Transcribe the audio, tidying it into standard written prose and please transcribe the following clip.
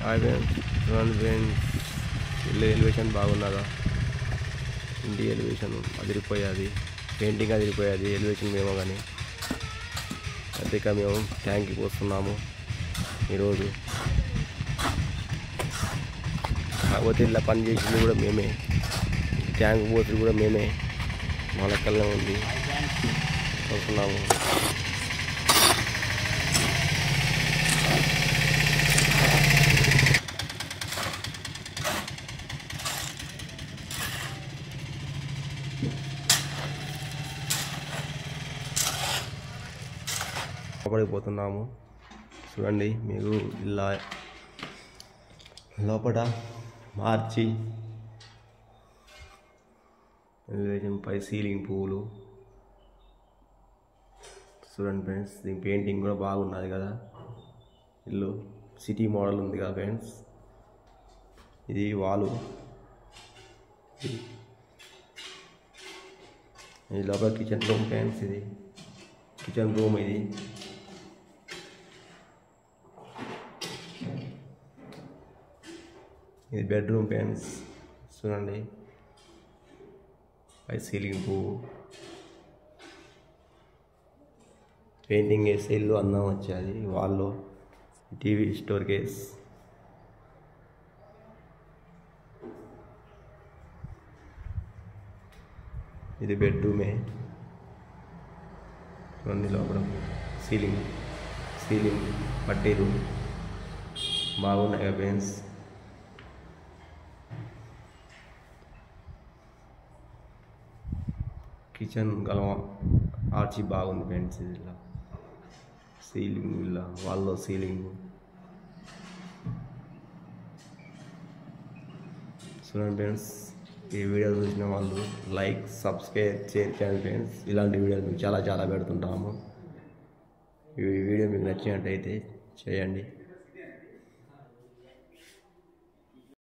Hi friends, చూడండి friends, ఇల్లు elevation బాగున్నదా? ఇంటి ఎలివేషన్ అదిరిపోయాది, పెయింటింగ్ అదిరిపోయాది, ఎలివేషన్ మేము కానీ అదిక మేము ట్యాంక్కి వస్తున్నాము ఈరోజు. కాకపోతే ఇలా పని చేసింది కూడా మేమే, ట్యాంక్ పోతుంది కూడా మేమే, మా లెక్కల్లో ఉంది వస్తున్నాము. పడిపోతున్నాము చూడండి. మీకు ఇలా లోపల మార్చి ఎలివేషన్ పై సీలింగ్ పువ్వులు చూడండి ఫ్రెండ్స్. దీని పెయింటింగ్ కూడా బాగున్నది కదా, ఇల్లు సిటీ మోడల్ ఉంది కదా ఫ్రెండ్స్. ఇది వాలు, ఇది లోపల కిచెన్ రూమ్ ఫ్రెండ్స్. ఇది కిచెన్ రూమ్, ఇది బెడ్రూమ్ ఫ్రెండ్స్. చూడండి పై సీలింగ్ పువ్వు, పెయింటింగ్ వేస్తే ఇల్లు అందం వచ్చేది. వాళ్ళు టీవీ స్టోర్ కేస్, ఇది బెడ్రూమే. చూడండి లోపల సీలింగ్ పట్టీలు బాగున్నాయి కదా ఫ్రెండ్స్. కిచెన్ గల ఆర్చి బాగుంది ఫ్రెండ్స్. ఇలా సీలింగ్, ఇలా వాళ్ళలో సీలింగ్ చూడండి ఫ్రెండ్స్. ఈ వీడియో చూసిన వాళ్ళు లైక్, సబ్స్క్రైబ్, షేర్ చేయండి ఫ్రెండ్స్. ఇలాంటి వీడియోలు మేము చాలా పెడుతుంటాము. ఈ వీడియో మీకు నచ్చినట్టయితే చేయండి.